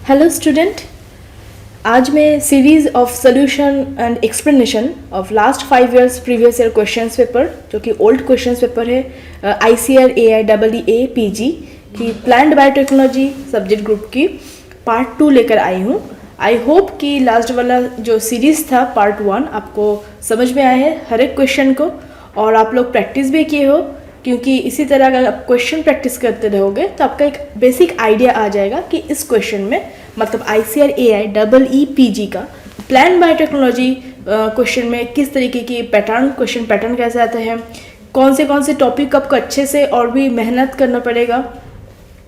Hello student, आज मैं series of solution and explanation of last 5 years previous year questions paper, जो कि old questions paper है ICAR AIEE PG की plant biotechnology subject group की part 2 लेकर आई हूँ। आई होप कि लास्ट वाला जो सीरीज़ था पार्ट 1 आपको समझ में आया है हर एक क्वेश्चन को, और आप लोग प्रैक्टिस भी किए हो, क्योंकि इसी तरह अगर आप क्वेश्चन प्रैक्टिस करते रहोगे तो आपका एक बेसिक आइडिया आ जाएगा कि इस क्वेश्चन में मतलब ICAR AIEE PG का प्लांट बायोटेक्नोलॉजी क्वेश्चन में किस तरीके की क्वेश्चन पैटर्न कैसे आते हैं, कौन से टॉपिक आपको अच्छे से और भी मेहनत करना पड़ेगा।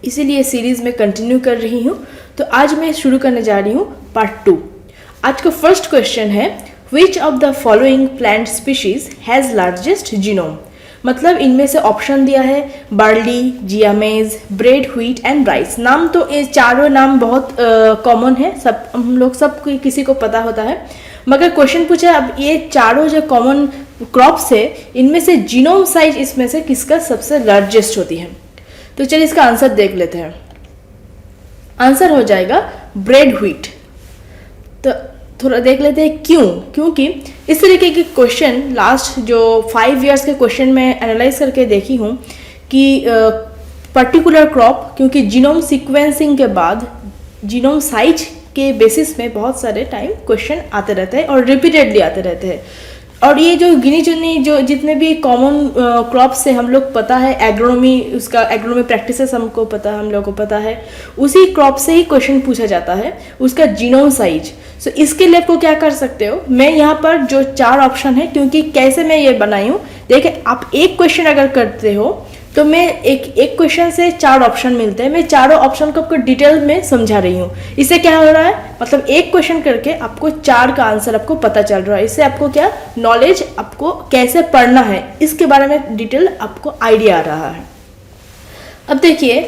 इसीलिए सीरीज़ में कंटिन्यू कर रही हूँ। तो आज मैं शुरू करने जा रही हूँ पार्ट 2। आज का फर्स्ट क्वेश्चन है, which of the following plant species has largest genome. मतलब इनमें से ऑप्शन दिया है barley, जियामेज, bread, wheat and rice. नाम तो ये चारों नाम बहुत कॉमन है, सब हम लोग सब किसी को पता होता है, मगर क्वेश्चन पूछा अब ये चारों जो कॉमन क्रॉप्स है इनमें से जीनोम साइज इसमें से किसका सबसे लार्जेस्ट होती है। तो चलिए इसका आंसर देख लेते हैं। आंसर हो जाएगा ब्रेड व्हीट। तो थोड़ा देख लेते हैं क्यों। क्योंकि इस तरीके के क्वेश्चन लास्ट जो 5 इयर्स के क्वेश्चन में एनालाइज करके देखी हूँ कि पर्टिकुलर क्रॉप, क्योंकि जीनोम सीक्वेंसिंग के बाद जीनोम साइज के बेसिस में बहुत सारे टाइम क्वेश्चन आते रहते हैं और रिपीटेडली आते रहते हैं। और ये जो गिनी चुनी जो जितने भी कॉमन क्रॉप से हम लोग पता है, एग्रोनॉमी उसका एग्रोनॉमी प्रैक्टिसेस हमको पता, हम लोगों को पता है, उसी क्रॉप से ही क्वेश्चन पूछा जाता है उसका जीनोम साइज। सो इसके लिए आपको क्या कर सकते हो, मैं यहाँ पर जो 4 ऑप्शन है, क्योंकि कैसे मैं ये बनाई हूँ, देखिए आप एक क्वेश्चन अगर करते हो तो मैं एक क्वेश्चन से 4 ऑप्शन मिलते हैं। मैं चारों ऑप्शन को आपको डिटेल में समझा रही हूँ। इससे क्या हो रहा है, मतलब एक क्वेश्चन करके आपको 4 का आंसर आपको पता चल रहा है। इससे आपको क्या नॉलेज, आपको कैसे पढ़ना है इसके बारे में डिटेल आपको आइडिया आ रहा है। अब देखिए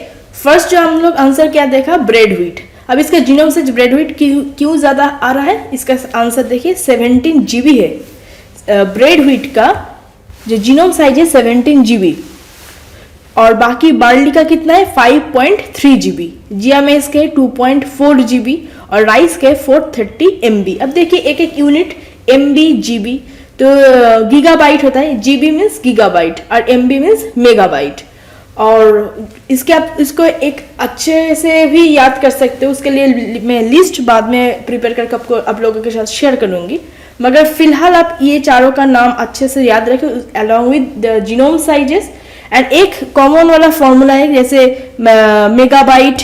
फर्स्ट जो हम लोग आंसर क्या देखा, ब्रेड व्हीट। अब इसका जीनोम साइज ब्रेड व्हीट क्यों ज़्यादा आ रहा है, इसका आंसर देखिए 17 GB है। ब्रेड व्हीट का जो जीनोम साइज है 17 GB, और बाकी बार्ली का कितना है 5.3 GB, जियामेज के 2.4 GB और राइस के 430 MB। अब देखिए एक एक यूनिट MB GB, तो गीगाबाइट होता है, GB मीन्स गीगाबाइट और MB मीन्स मेगाबाइट। और इसके आप इसको एक अच्छे से भी याद कर सकते हो, उसके लिए मैं लिस्ट बाद में प्रिपेयर करके आपको आप लोगों के साथ शेयर करूँगी, मगर फिलहाल आप ये चारों का नाम अच्छे से याद रखें along with the genome sizes. And एक कॉमन वाला फॉर्मूला है जैसे मेगाबाइट।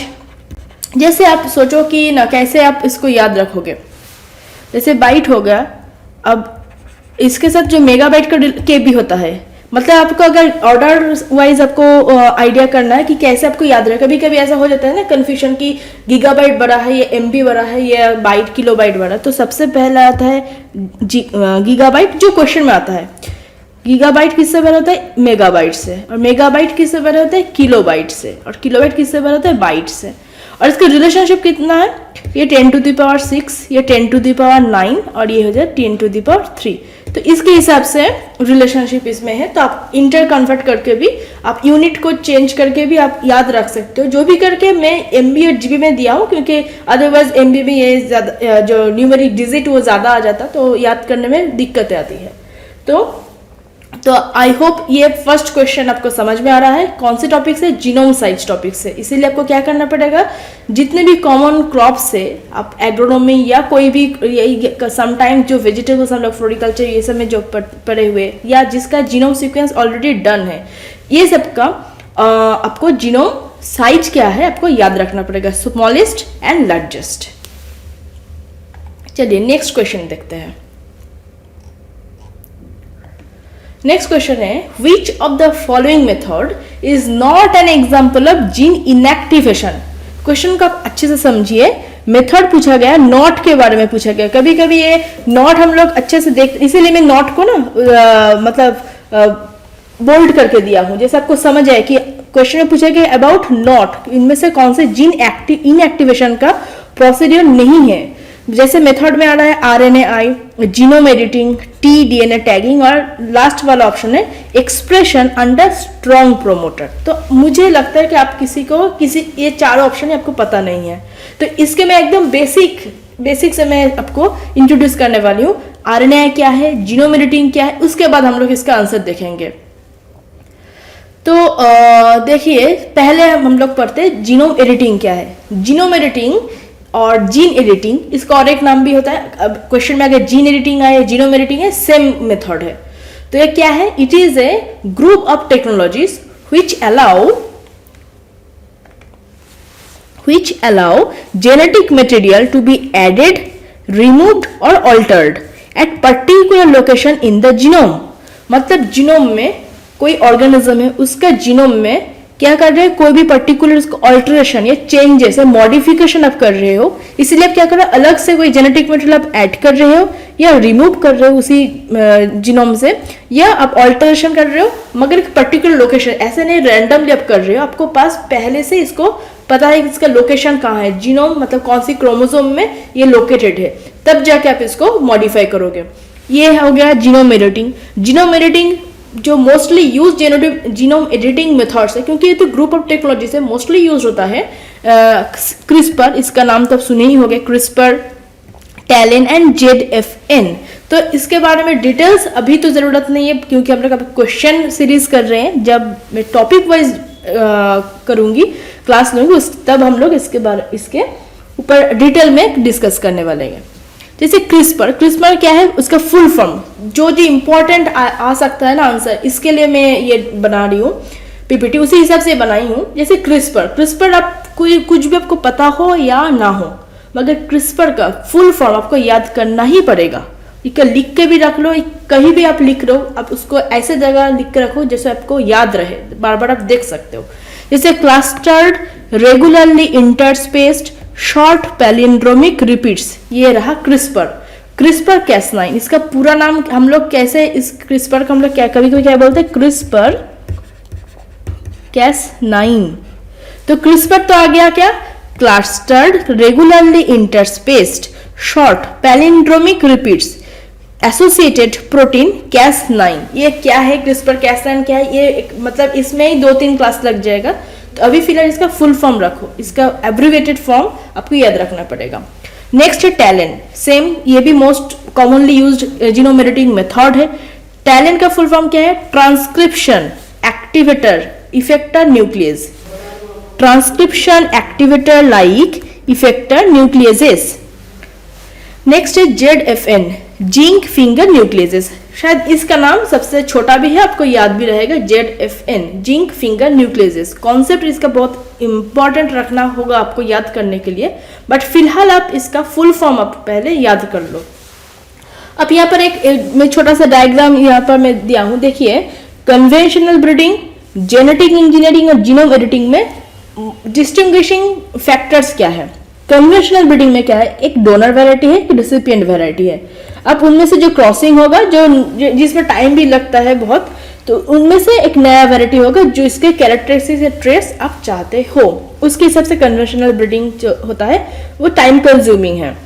जैसे आप सोचो कि ना कैसे आप इसको याद रखोगे, जैसे बाइट हो गया, अब इसके साथ जो मेगाबाइट का के भी होता है, मतलब आपको अगर ऑर्डर वाइज आपको आइडिया करना है कि कैसे आपको याद रहे। कभी कभी ऐसा हो जाता है ना कन्फ्यूजन कि गीगाबाइट बड़ा है या MB बड़ा है या बाइट किलोबाइट बड़ा। तो सबसे पहला आता है गीगाबाइट, जो क्वेश्चन में आता है। गीगाबाइट किससे बड़ा होता है, मेगाबाइट से, और मेगाबाइट किससे बड़ा होता है, किलोबाइट से, और किलोबाइट किससे बड़ा होता है, बाइट से। और इसका रिलेशनशिप कितना है, ये 10⁶, ये 10⁹, और ये हो जाए 10⁵। तो इसके हिसाब से रिलेशनशिप इसमें है। तो आप इंटर कन्वर्ट करके भी, आप यूनिट को चेंज करके भी आप याद रख सकते हो। जो भी करके मैं MB और GB में दिया हूँ, क्योंकि अदरवाइज MB में ये ज़्यादा जो न्यूमेरिक डिजिट वो ज़्यादा आ जाता, तो याद करने में दिक्कत आती है। तो आई होप ये फर्स्ट क्वेश्चन आपको समझ में आ रहा है। कौन से टॉपिक से, जीनोम साइज टॉपिक से। इसीलिए आपको क्या करना पड़ेगा, जितने भी कॉमन क्रॉप्स से आप एग्रोनॉमी या कोई भी समटाइम जो वेजिटेबल्स हम लोग फ्लोरिकल्चर ये सब में जो पढ़े हुए, या जिसका जीनोम सीक्वेंस ऑलरेडी डन है, ये सबका आपको जीनोम साइज क्या है आपको याद रखना पड़ेगा, स्मॉलेस्ट एंड लार्जेस्ट। चलिए नेक्स्ट क्वेश्चन देखते हैं। नेक्स्ट क्वेश्चन है, which of the following method is not an example of gene inactivation. Question को आप अच्छे से समझिए, मेथड पूछा गया, नॉट के बारे में पूछा गया। कभी कभी ये नॉट हम लोग अच्छे से देख, इसीलिए मैं नॉट को ना बोल्ड करके दिया हूं, जैसे आपको समझ आए कि क्वेश्चन में पूछा गया अबाउट नॉट, इनमें से कौन से जीन इनएक्टिवेशन का प्रोसीड्यूर नहीं है। जैसे मेथड में आ रहा है RNAi, genome editing, DNA tagging, और लास्ट वाला ऑप्शन है एक्सप्रेशन अंडर स्ट्रॉन्ग प्रोमोटर। तो मुझे लगता है कि आप किसी ये चारों ऑप्शन आपको पता नहीं है, तो इसके मैं एकदम बेसिक से मैं आपको इंट्रोड्यूस करने वाली हूँ। RNAi क्या है, जीनोम एडिटिंग क्या है, उसके बाद हम लोग इसका आंसर देखेंगे। तो देखिए, पहले हम लोग पढ़ते हैं जीनोम एडिटिंग क्या है। जीनोम एडिटिंग और जीन एडिटिंग, इसका और एक नाम भी होता है। अब क्वेश्चन में अगर जीन एडिटिंग आए, जीनोम एडिटिंग है, सेम मेथड है। तो ये क्या है? It is a group of technologies which allow genetic material to be added, removed or altered at particular location in the genome। मतलब जीनोम में कोई ऑर्गेनिज्म है, उसका जीनोम में क्या कर रहे हैं, कोई भी पर्टिकुलर ऑल्टरेशन या चेंजेस या मॉडिफिकेशन आप कर रहे हो, इसलिए आप क्या कर रहे हो, अलग से कोई जेनेटिक मटेरियल आप ऐड कर रहे हो या रिमूव कर रहे हो उसी जीनोम से, या आप ऑल्टरेशन कर रहे हो मगर एक पर्टिकुलर लोकेशन, ऐसे नहीं रैंडमली आप कर रहे हो, आपको पास पहले से इसको पता है कि इसका लोकेशन कहाँ है, जीनोम मतलब कौन सी क्रोमोसोम में ये लोकेटेड है, तब जाके आप इसको मॉडिफाई करोगे। ये हो गया जीनोम एडिटिंग। जीनोम एडिटिंग जो mostly use genome editing methods है, क्योंकि ये तो ग्रुप ऑफ टेक्नोलॉजी से मोस्टली यूज होता है। क्रिस्पर, इसका नाम तो आप सुने ही होंगे, क्रिस्पर, टैलेन एंड ZFN। तो इसके बारे में डिटेल्स अभी तो जरूरत नहीं है, क्योंकि हम लोग अब क्वेश्चन सीरीज कर रहे हैं। जब मैं टॉपिक वाइज करूंगी, क्लास लूंगी, तब हम लोग इसके ऊपर डिटेल में डिस्कस करने वाले हैं। जैसे क्रिस्पर क्या है, उसका फुल फॉर्म जो इंपॉर्टेंट आ सकता है ना आंसर, इसके लिए मैं ये बना रही हूँ PPT, उसी हिसाब से बनाई हूँ। जैसे क्रिस्पर आप कुछ भी आपको पता हो या ना हो, मगर क्रिस्पर का फुल फॉर्म आपको याद करना ही पड़ेगा। इसका लिख के भी रख लो, कहीं भी आप लिख लो, आप उसको ऐसे जगह लिख के रखो जैसे आपको याद रहे, बार बार आप देख सकते हो। जैसे clustered regularly interspaced short palindromic repeats, ये रहा क्रिस्पर Cas9। इसका पूरा नाम हम लोग कैसे, इस क्रिस्पर को हम लोग कभी क्या बोलते हैं, क्रिस्पर Cas9। तो क्रिस्पर तो आ गया क्या, clustered regularly interspaced short palindromic repeats associated protein Cas9। ये क्या है, क्रिस्पर Cas9 क्या है, ये मतलब इसमें ही 2-3 क्लास लग जाएगा। तो अभी फिलहाल इसका फुल फॉर्म रखो, इसका एब्रिवेटेड फॉर्म आपको याद रखना पड़ेगा। नेक्स्ट है टैलेन, सेम, ये भी most commonly used genome editing method है। टैलेन का फुल फॉर्म क्या है, transcription activator effector nucleus, transcription activator like effector nucleases. Next है ZFN, जिंक फिंगर न्यूक्लियसेस। शायद इसका नाम सबसे छोटा भी है, आपको याद भी रहेगा, ZFN, zinc finger nucleases. Concept इसका बहुत इंपॉर्टेंट रखना होगा आपको याद करने के लिए, बट फिलहाल आप इसका फुल फॉर्म आप पहले याद कर लो। अब यहाँ पर एक मैं छोटा सा डायग्राम यहाँ पर मैं दिया हूँ, देखिए कन्वेंशनल ब्रीडिंग, जेनेटिक इंजीनियरिंग और जीनोम एडिटिंग में डिस्टिंग्विशिंग फैक्टर्स क्या है। कन्वेंशनल ब्रीडिंग में क्या है, एक डोनर वैरायटी है, एक रिसिपिएंट वैरायटी है। अब उनमें से जो क्रॉसिंग होगा, जिसमें टाइम भी लगता है बहुत, तो उनमें से एक नया वैरायटी होगा जो इसके कैरेक्टरिस्टिक्स या ट्रेस आप चाहते हो, उसके हिसाब से कन्वेंशनल ब्रीडिंग जो होता है वो टाइम कंज्यूमिंग है।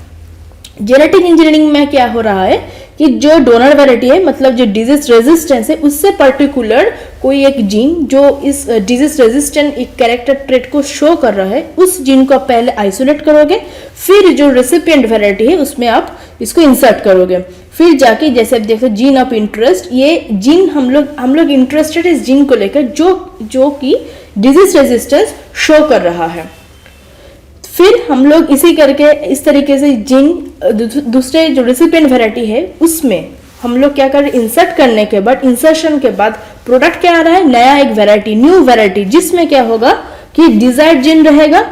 जेनेटिक इंजीनियरिंग में क्या हो रहा है कि जो डोनर वैरायटी है, मतलब जो डिजीज रेजिस्टेंस है, उससे पर्टिकुलर कोई एक जीन जो इस डिजीज रेजिस्टेंट एक कैरेक्टर ट्रेट को शो कर रहा है, उस जीन को आप पहले आइसोलेट करोगे, फिर जो रेसिपिएंट वैरायटी है उसमें आप इसको इंसर्ट करोगे, फिर जाके जैसे आप देखो जीन ऑफ इंटरेस्ट, ये जीन हम लोग इंटरेस्टेड इस जीन को लेकर जो कि डिजीज रेजिस्टेंस शो कर रहा है। फिर हम लोग इसी करके इस तरीके से जीन दूसरे जो रेसिपिएंट वैरायटी है उसमें हम लोग क्या कर रहे हैं, इंसर्ट करने के बाद, इंसर्शन के बाद प्रोडक्ट क्या आ रहा है, नया एक वैरायटी, न्यू वैरायटी, जिसमें क्या होगा कि डिजायर्ड जीन रहेगा,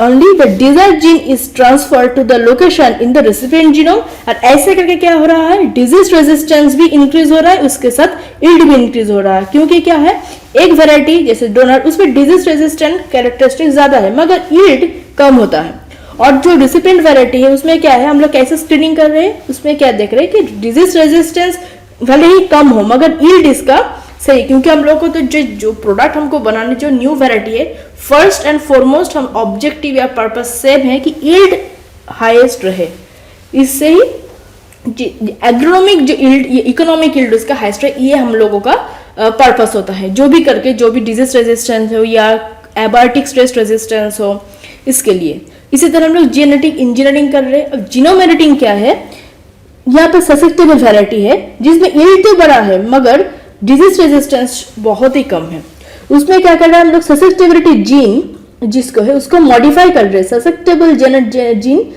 only the desired gene is transfer to the location in the recipient genome. और ऐसे करके क्या हो रहा है, डिजीज रेजिस्टेंस भी इंक्रीज हो रहा है, उसके साथ इल्ड भी इंक्रीज हो रहा है, क्योंकि क्या है, एक वैरायटी जैसे डोनर उसमें डिजीज रेजिस्टेंट कैरेक्टरिस्टिक ज्यादा है मगर इल्ड कम होता है, और जो रेसिपिएंट वैरायटी है उसमें क्या है, हम लोग कैसे स्क्रीनिंग कर रहे हैं, उसमें क्या देख रहे हैं कि डिजीज रेजिस्टेंस भले ही कम हो मगर यील्ड इसका सही, क्योंकि हम लोग को तो जो प्रोडक्ट हमको बनाने, जो न्यू वैरायटी है, फर्स्ट एंड फॉरमोस्ट हम ऑब्जेक्टिव या पर्पस सेम है कि यील्ड हाईएस्ट रहे, इससे ही एग्रोनॉमिक जो यील्ड, ये इकोनॉमिक यील्ड उसका हाईएस्ट है। ये हम लोगों का पर्पस होता है, जो भी करके जो भी डिजीज रेजिस्टेंस हो या एबायोटिक स्ट्रेस रेजिस्टेंस हो, इसके लिए। इसी तरह हम लोग जेनेटिक इंजीनियरिंग कर रहे हैं। अब जीनोम एडिटिंग क्या है, यहाँ पे ससेप्टेबल वैरायटी है जिसमें यील्ड तो बड़ा है मगर डिजीज रेजिस्टेंस बहुत ही कम है। उसमें क्या कर रहे हैं हम लोग, ससेप्टेबिलिटी जीन जिसको है उसको मॉडिफाई कर रहे हैं। Susceptible gene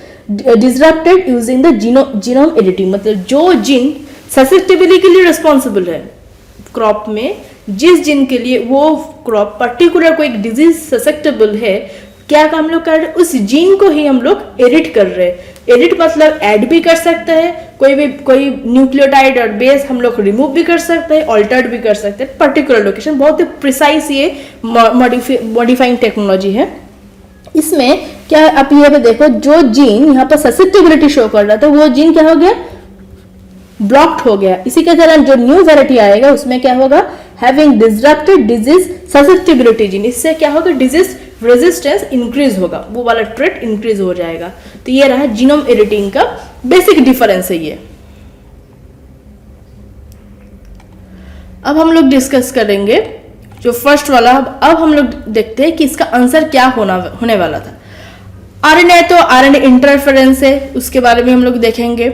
disrupted using the genome editing, मतलब जो जीन ससेप्टेबिलिटी के लिए रिस्पॉन्सिबल है क्रॉप में, जिस जीन के लिए वो क्रॉप पर्टिकुलर कोई डिजीज ससेप्टेबल है, क्या काम लोग कर रहे हैं, उस जीन को ही हम लोग एडिट कर रहे हैं। एडिट मतलब ऐड भी कर सकते हैं, कोई न्यूक्लियोटाइड और बेस हम लोग रिमूव भी कर सकते हैं, ऑल्टर्ड भी कर सकते हैं पर्टिकुलर लोकेशन। बहुत ही प्रिसाइज ये मॉडिफाइंग टेक्नोलॉजी है। इसमें क्या आप ये पे देखो, जो जीन यहाँ पर ससेप्टेबिलिटी शो कर रहा था वो जीन क्या हो गया, ब्लॉक्ड हो गया। इसी के तरह जो न्यू वैरायटी आएगा उसमें क्या होगा, having disrupted disease susceptibility gene, इससे क्या होगा, डिजीज रेजिस्टेंस इंक्रीज होगा, वो वाला ट्रेट इंक्रीज हो जाएगा। तो ये रहा जीनोम एडिटिंग का बेसिक डिफरेंस है ये। अब हम लोग डिस्कस करेंगे जो फर्स्ट वाला। अब हम लोग देखते हैं कि इसका आंसर क्या होने वाला था। आरएनए, तो आरएनए इंटरफेरेंस है, उसके बारे में हम लोग देखेंगे।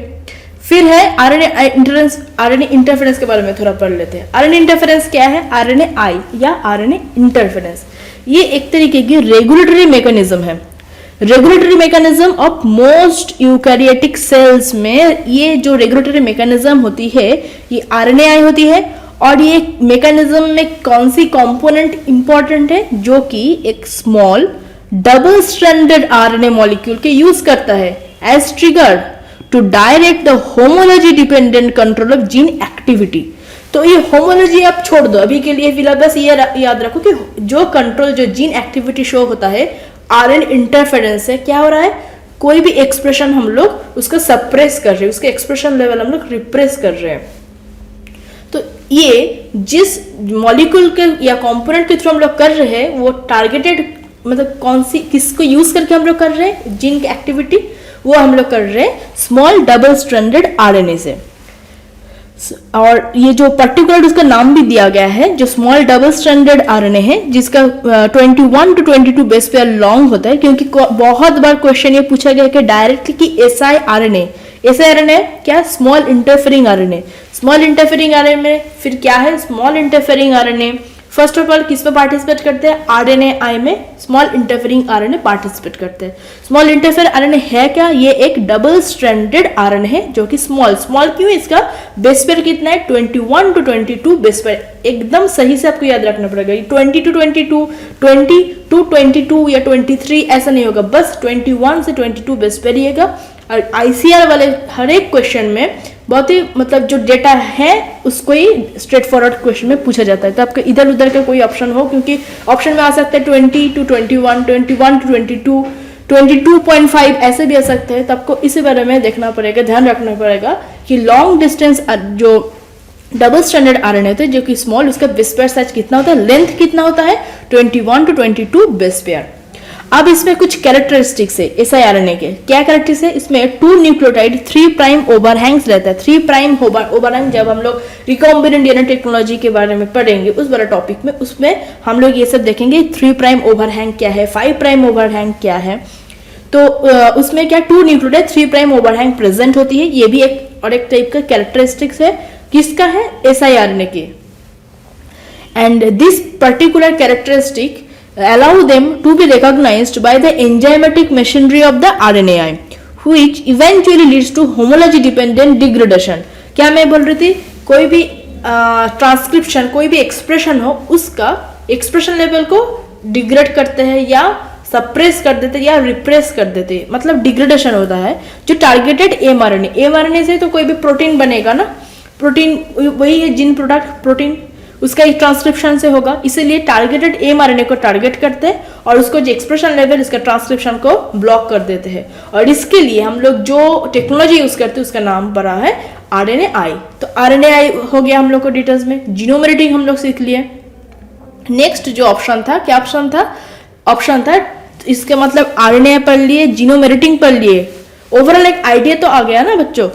फिर है आरएनए इंटरफेरेंस के बारे में थोड़ा पढ़ लेते हैं। आरएनए इंटरफेरेंस क्या है, आरएनए आई या आरएनए इंटरफेरेंस, ये एक तरीके की रेगुलेटरी मैकेनिज्म है। Regulatory mechanism of most eukaryotic cells में ये जो रेगुलेटरी मैकेनिज्म होती है ये आरएनए आई होती है। और ये मैकेनिज्म में कौन सी कंपोनेंट इंपॉर्टेंट है, जो कि एक small double stranded RNA molecule के यूज करता है as trigger to direct the homology dependent control of gene activity. तो ये होमोलॉजी आप छोड़ दो अभी के लिए, फिलहाल बस ये याद रखो कि जो कंट्रोल, जो जीन एक्टिविटी शो होता है आरएनए इंटरफेरेंस से, क्या हो रहा है, कोई भी एक्सप्रेशन हम लोग उसको सप्रेस कर रहे हैं, उसके एक्सप्रेशन लेवल हम लोग रिप्रेस कर रहे हैं। तो ये जिस मॉलिक्यूल के या कंपोनेंट के थ्रू हम लोग कर रहे हैं वो टारगेटेड, मतलब कौन सी किसको यूज करके हम लोग कर रहे हैं जीन की एक्टिविटी, वो हम लोग कर रहे हैं स्मॉल डबल स्ट्रैंडेड आरएनए से। और ये जो पर्टिकुलर उसका नाम भी दिया गया है, जो स्मॉल डबल स्ट्रैंडेड आरएनए है जिसका 21 to 22 बेस पेयर लॉन्ग होता है, क्योंकि बहुत बार क्वेश्चन ये पूछा गया कि डायरेक्टली कि एसआई आरएनए क्या, small interfering RNA. Small interfering RNA में फिर क्या है, small interfering RNA first of all किस में पार्टिसिपेट करते हैं, आरएनए आई में स्मॉल इंटरफेरिंग आरएनए पार्टिसिपेट करते हैं। स्मॉल इंटरफेयर आरएनए है क्या, ये एक डबल स्ट्रैंडेड आरएनए है जो कि स्मॉल क्यों, इसका बेस पेयर कितना है, 21 to 22 बेस पेयर। एकदम सही से आपको याद रखना पड़ेगा, 20 to 22, 20 to 22 या 23 ऐसा नहीं होगा, बस 21 से 22 बेस पेयर रहेगा। और आईसीआर वाले हर एक क्वेश्चन में बहुत ही मतलब जो डेटा है उसको ही स्ट्रेट फॉरवर्ड क्वेश्चन में पूछा जाता है। तो आपका इधर उधर का कोई ऑप्शन हो, क्योंकि ऑप्शन में आ सकता है 20 to 21, 21 to 22, 22.5 ऐसे भी आ सकते हैं। तो आपको इसी बारे में देखना पड़ेगा, ध्यान रखना पड़ेगा कि लॉन्ग डिस्टेंस जो डबल स्टैंडर्ड आरएनए होते हैं जो कि स्मॉल, उसका बेस पेयर साइज कितना होता है, लेंथ कितना होता है, 21 to 22 बेस पेयर। अब इसमें कुछ कैरेक्टरिस्टिक्स है एसआईआरएनए के। क्या कैरेक्टरिस्टिक्स है, इसमें 2 न्यूक्लियोटाइड 3 प्राइम ओवरहैंग्स रहता है। 3 प्राइम ओवरहैंग जब हम लोग रिकॉम्बिनेंट डीएनए टेक्नोलॉजी के बारे में पढ़ेंगे उस वाला टॉपिक में, उसमें हम लोग ये सब देखेंगे 3 प्राइम ओवरहैंग क्या है, 5 प्राइम ओवरहैंग क्या है। तो उसमें क्या 2 न्यूक्लियोटाइड 3 प्राइम ओवरहैंग प्रेजेंट होती है। ये भी एक और एक टाइप का कैरेक्टरिस्टिक्स है, किसका है, एसआईआरएनए के। And this particular characteristic allow them to be recognized by the enzymatic machinery of the RNAi, which eventually leads to homology dependent degradation। क्या मैं बोल रही थी, कोई भी ट्रांसक्रिप्शन, कोई भी एक्सप्रेशन हो, उसका एक्सप्रेशन लेवल को डिग्रेड करते हैं या सप्रेस कर देते या रिप्रेस कर देते, मतलब डिग्रेडेशन होता है। जो टारगेटेड एमआरएनए से तो कोई भी प्रोटीन बनेगा ना, प्रोटीन वही है जीन प्रोडक्ट प्रोटीन, उसका एक ट्रांसक्रिप्शन से होगा, इसीलिए टारगेटेड एमआरएनए को टारगेट करते हैं और उसको जो एक्सप्रेशन लेवल इसका ट्रांसक्रिप्शन को ब्लॉक कर देते हैं। और इसके लिए हम लोग जो टेक्नोलॉजी यूज करते हैं उसका नाम पड़ा है आरएनएआई। तो आरएनएआई हो गया हम लोग को डिटेल्स में। जीनोम एडिटिंग हम लोग सीख लिए। नेक्स्ट जो ऑप्शन था, क्या ऑप्शन था, इसके मतलब आरएनए पढ़ लिए, जीनोम एडिटिंग पढ़ लिए, ओवरऑल एक आइडिया तो आ गया ना बच्चों।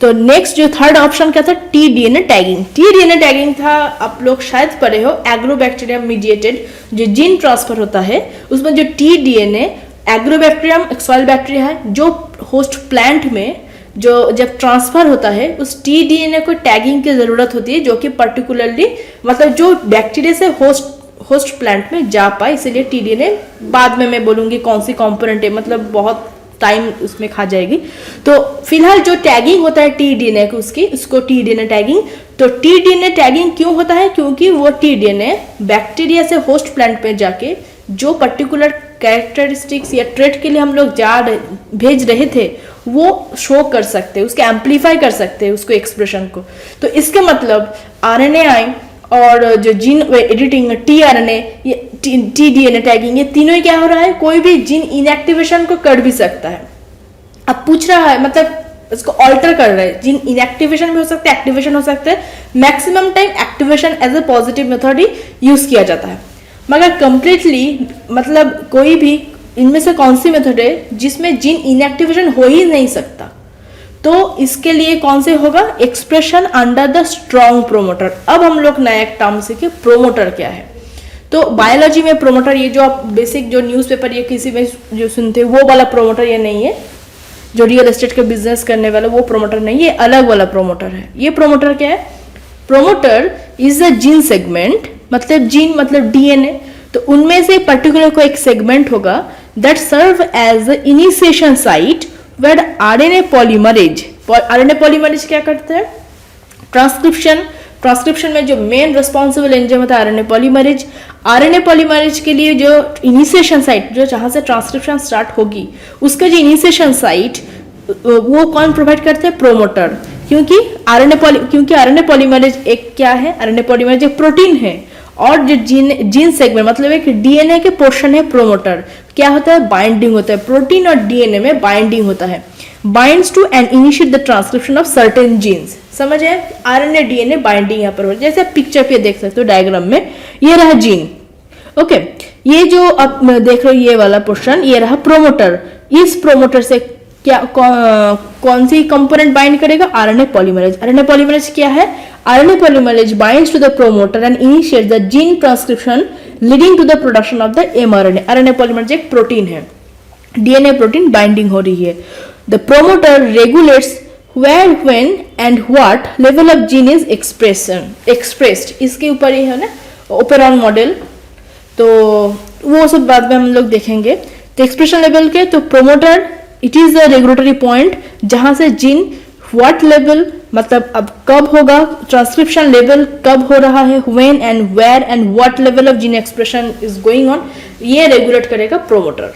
तो नेक्स्ट जो थर्ड ऑप्शन क्या था, T DNA tagging. T DNA tagging था, आप लोग शायद पढ़े हो, एग्रोबैक्टीरियम मीडिएटेड जो जीन ट्रांसफर होता है उसमें जो टी डीएनए, एग्रोबैक्टीरियम एक सॉइल बैक्टीरिया है जो होस्ट प्लांट में जो जब ट्रांसफर होता है उस टी डीएनए को टैगिंग की जरूरत होती है, जो कि पर्टिकुलरली मतलब जो बैक्टीरिया से होस्ट प्लांट में जा पाए, इसीलिए टी डीएनए। बाद में मैं बोलूंगी कौन सी कंपोनेंट है, मतलब बहुत टाइम उसमें खा जाएगी। तो फिलहाल जो टैगिंग होता है टी डीएनए को, उसको टी डीएनए टैगिंग। तो टी डीएनए टैगिंग क्यों होता है, क्योंकि वो टी डीएनए बैक्टीरिया से होस्ट प्लांट पे जाके जो पर्टिकुलर कैरेक्टरिस्टिक्स या ट्रेट के लिए हम लोग भेज रहे थे वो शो कर सकते हैं, उसके एम्पलीफाई कर सकते हैं उसको एक्सप्रेशन को। तो इसके मतलब आरएनएआई और जो जीन एडिटिंग, टीआरएनए, ये टी डीएनए टैगिंग, ये तीनों ही क्या हो रहा है, कोई भी जीन इनएक्टिवेशन को कर भी सकता है। अब पूछ रहा है मतलब इसको ऑल्टर कर रहा है, जीन इनएक्टिवेशन भी हो सकता है, एक्टिवेशन हो सकता है। Maximum time activation as a positive method ही यूज किया जाता है, मगर कंप्लीटली मतलब कोई भी इनमें से कौन सी मेथड है जिसमें जीन इनएक्टिवेशन हो ही नहीं सकता, तो इसके लिए कौन से होगा, expression under the strong promoter. अब हम लोग नया एक टर्म सीखे, प्रोमोटर क्या है। तो बायोलॉजी में प्रोमोटर, ये जो आप बेसिक जो न्यूज़पेपर या किसी में जो सुनते हैं वो वाला प्रोमोटर ये नहीं है, जो रियल एस्टेट का बिजनेस करने वाला वो प्रोमोटर नहीं, ये अलग वाला प्रोमोटर है। ये प्रोमोटर क्या है, promoter is a gene segment, मतलब जीन मतलब डीएनए, तो उनमें से पर्टिकुलर कोई एक सेगमेंट होगा that serve as initiation site where RNA polymerase. RNA polymerase क्या करते हैं, ट्रांसक्रिप्शन में जो मेन रिस्पॉन्सिबल एंजाइम होता है आरएनए पॉलीमरेज। आरएनए पॉलीमरेज के लिए जो इनिशिएशन साइट, जो जहां से ट्रांसक्रिप्शन स्टार्ट होगी, उसका जो इनिशिएशन साइट वो कौन प्रोवाइड करते हैं, प्रोमोटर। क्योंकि आरएनए पॉलीमरेज एक क्या है, आरएनए पॉलीमरेज एक प्रोटीन है, और जो जीन सेगमेंट मतलब एक डीएनए के पोर्शन है प्रोमोटर। क्या होता है, बाइंडिंग होता है, प्रोटीन और डीएनए में बाइंडिंग होता है, binds to and initiate the transcription of certain genes. समझ है, आरएनए डीएनए बाइंडिंग यहाँ पर हो, जैसे पिक्चर पे देख सकते हो डायग्राम में, ये रहा जीन, ओके। ये जो आप देख रहे हो ये वाला पोर्शन, ये रहा प्रोमोटर। इस प्रोमोटर से क्या कौन सी कंपोनेंट बाइंड करेगा, आरएनए पॉलीमरेज। आरएनए पॉलीमरेज क्या है, RNA polymerase binds to the promoter and initiates the gene transcription leading to the production of the mRNA. RNA polymerase एक प्रोटीन है, डीएनए प्रोटीन बाइंडिंग हो रही है। The promoter regulates where, when and what level of gene is expressed। इसके ऊपर ही है ना operon model, तो वो सब बाद में हम लोग देखेंगे। तो एक्सप्रेशन लेवल के, तो promoter it is the regulatory point जहां से जीन व्हाट लेवल मतलब अब कब होगा, ट्रांसक्रिप्शन लेवल कब हो रहा है, when and where and what level of gene expression is going on, ये रेगुलेट करेगा प्रोमोटर।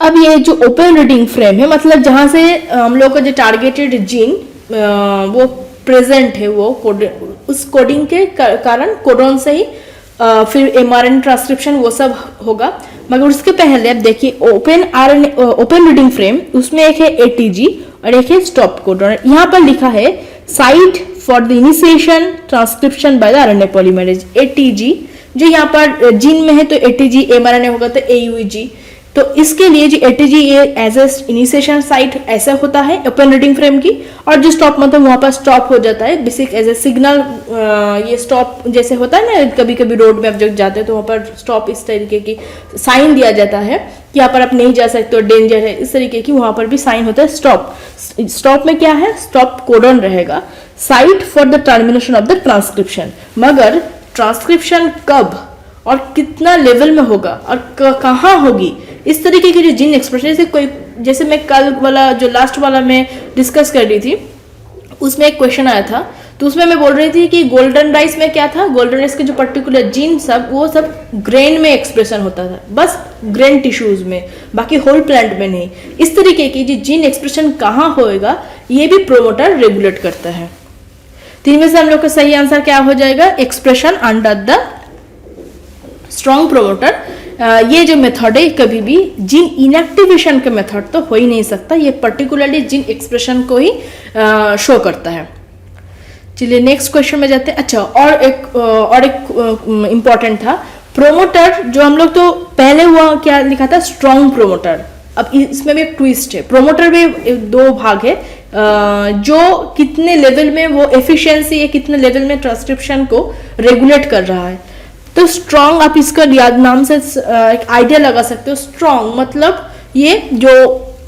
अब ये जो ओपन रीडिंग फ्रेम है, मतलब जहां से हम लोग का जो टारगेटेड जीन वो प्रेजेंट है, वो उस कोडिंग के कारण कोडोन से ही फिर एमआरएनए ट्रांसक्रिप्शन वो सब होगा। मगर उसके पहले अब देखिए ओपन रीडिंग फ्रेम, उसमें एक है एटीजी और एक है स्टॉप कोडन। यहाँ पर लिखा है site for the initiation transcription by the RNA polymerase, ATG. जो यहाँ पर जीन में है तो एटीजी, एमआरएनए होगा तो एयूजी। तो इसके लिए जो एटीजी ये एज ए इनिशिएशन साइट ऐसा होता है ओपन रीडिंग फ्रेम की, और जो स्टॉप मतलब वहां पर स्टॉप हो जाता है बेसिक एज ए सिग्नल। ये स्टॉप जैसे होता है ना, कभी कभी रोड में आप जब जाते हैं तो वहां पर स्टॉप इस तरीके की साइन दिया जाता है कि यहाँ पर आप नहीं जा सकते हो, डेंजर है, इस तरीके की वहां पर भी साइन होता है स्टॉप। स्टॉप में क्या है, स्टॉप कोडन रहेगा, site for the termination of the transcription. मगर ट्रांसक्रिप्शन कब और कितना लेवल में होगा और कहाँ होगी, इस तरीके की जो जीन एक्सप्रेशन, जैसे कोई, जैसे मैं कल वाला जो लास्ट वाला मैं डिस्कस कर रही थी उसमें एक क्वेश्चन आया था, तो उसमें मैं बोल रही थी कि गोल्डन राइस में क्या था, गोल्डन राइस के जो पर्टिकुलर जीन सब वो सब ग्रेन में एक्सप्रेशन होता था, बस ग्रेन टिश्यूज में, बाकी होल प्लांट में नहीं। इस तरीके की जो जीन एक्सप्रेशन कहाँ होएगा ये भी प्रोमोटर रेगुलेट करता है। तीन में से हम लोग का सही आंसर क्या हो जाएगा, expression under the strong promoter. ये जो मेथड है कभी भी जीन इनएक्टिवेशन का मेथड तो हो ही नहीं सकता, ये पर्टिकुलरली जीन एक्सप्रेशन को ही शो करता है। चलिए नेक्स्ट क्वेश्चन में जाते हैं। अच्छा, और एक इम्पॉर्टेंट था प्रोमोटर, जो हम लोग तो पहले हुआ क्या लिखा था, स्ट्रॉन्ग प्रोमोटर, अब इसमें भी एक ट्विस्ट है, प्रोमोटर में दो भाग है, जो कितने लेवल में वो एफिशिएंसी या कितने लेवल में ट्रांसक्रिप्शन को रेगुलेट कर रहा है। तो स्ट्रॉन्ग, आप इसका याद नाम से एक आइडिया लगा सकते हो। स्ट्रॉन्ग मतलब ये जो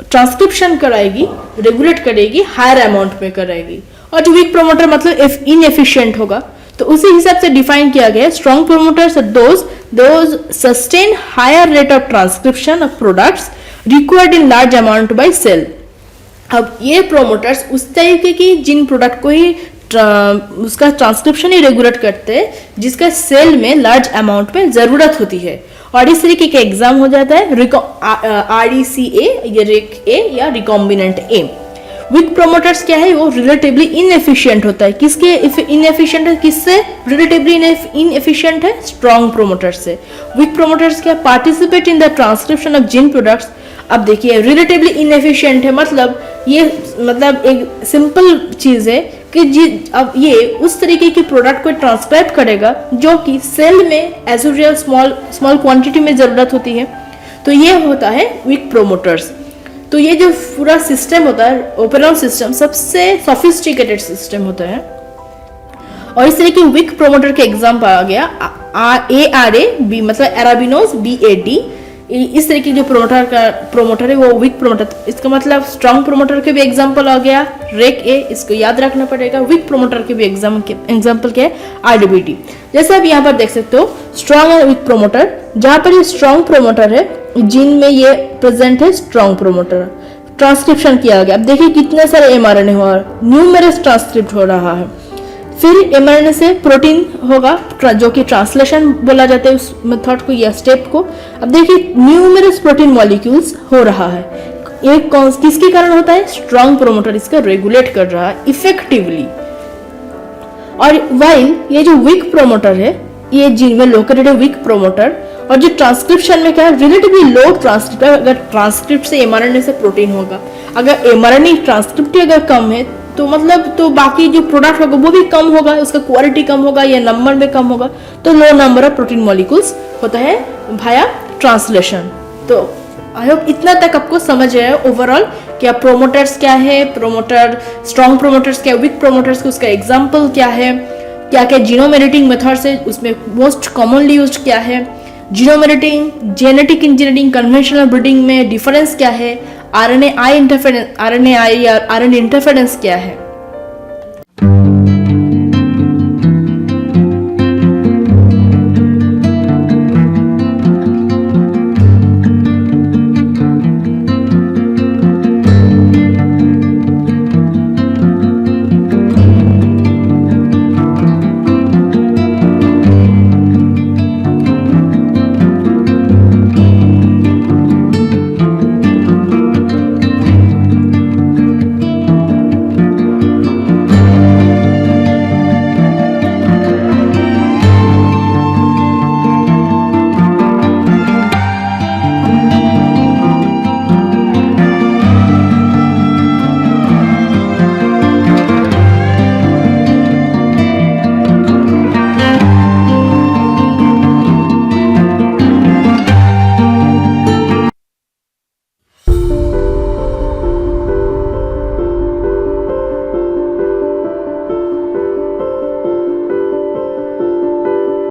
ट्रांसक्रिप्शन कराएगी, रेगुलेट करेगी, हायर अमाउंट में कराएगी, और जो वीक प्रोमोटर मतलब इनएफिशिएंट होगा। तो उसी हिसाब से डिफाइन किया गया है, strong promoters those sustain higher rate of transcription of products required in large amount by cell. अब ये प्रोमोटर्स उस तरीके की जिन प्रोडक्ट को ही उसका ट्रांसक्रिप्शन ही रेगुलेट करते हैं जिसका सेल में लार्ज अमाउंट में जरूरत होती है, और इस तरीके का एग्जाम हो जाता है RECA या REC A या रिकॉम्बिनेंट A। वीक प्रोमोटर्स क्या है, वो रिलेटिवली इनएफिशिएंट होता है। किसके इनएफिशिएंट है, किससे रिलेटिवली इनएफिशिएंट है, स्ट्रॉन्ग प्रोमोटर्स से। वीक प्रोमोटर्स क्या, participate in the transcription of gene products. अब देखिए रिलेटिवली इनएफिशिएंट है मतलब ये मतलब एक सिंपल चीज है कि अब ये उस तरीके की प्रोडक्ट को ट्रांसक्राइब करेगा जो कि सेल में एज यूजुअल स्मॉल क्वांटिटी में जरूरत होती है। तो ये होता है वीक प्रोमोटर्स। तो ये जो पूरा सिस्टम होता है, ओवरऑल सिस्टम सबसे सोफिस्टिकेटेड सिस्टम होता है। और इस तरह के वीक प्रोमोटर के एग्जाम्पल आ गया ARA B मतलब एराबिनोज BAD। इस तरीके जो प्रोमोटर है वो वीक प्रोमोटर। इसका मतलब स्ट्रॉन्ग प्रोमोटर के भी एग्जांपल आ गया REC A, इसको याद रखना पड़ेगा। वीक प्रोमोटर के भी एग्जांपल क्या है, RDBT। जैसे आप यहाँ पर देख सकते हो स्ट्रॉन्ग और वीक प्रोमोटर, जहां पर ये स्ट्रॉन्ग प्रोमोटर है जिनमें ये प्रेजेंट है स्ट्रॉन्ग प्रोमोटर, ट्रांसक्रिप्शन किया गया। अब देखिए कितने सारे mRNA हो रहा है, न्यूमेरस ट्रांसक्रिप्ट हो रहा है। फिर mRNA से प्रोटीन होगा जो कि ट्रांसलेशन बोला जाता है उस मेथड को या स्टेप को। अब देखिए न्यूमेरस प्रोटीन मॉलिक्यूल्स हो रहा है, ये किसके कारण होता है, स्ट्रॉन्ग प्रोमोटर इसका रेगुलेट कर रहा है इफेक्टिवली। और वाइल ये जो वीक प्रोमोटर है, ये जीन में लोकेटेड है वीक प्रोमोटर, और जो ट्रांसक्रिप्शन में क्या है, रिलेटिवली लो ट्रांसक्रिप्ट। अगर ट्रांसक्रिप्ट से mRNA से प्रोटीन होगा, अगर mRNA ट्रांसक्रिप्ट अगर कम है तो मतलब तो बाकी जो प्रोडक्ट होगा वो भी कम होगा, उसका क्वालिटी कम होगा या नंबर में कम होगा। तो लो नंबर ऑफ प्रोटीन मॉलिक्यूल्स होता है भाया ट्रांसलेशन। तो आई होप इतना तक आपको समझ आया ओवरऑल क्या प्रोमोटर्स क्या है, प्रोमोटर स्ट्रॉन्ग प्रोमोटर्स क्या, वीक प्रोमोटर्स का उसका एग्जाम्पल क्या है, क्या क्या जीनोम एडिटिंग मेथड्स है, उसमें मोस्ट कॉमनली यूज्ड क्या है, genome editing, genetic engineering, conventional breeding में डिफरेंस क्या है, RNAi इंटरफेरेंस या RNA इंटरफेरेंस क्या है।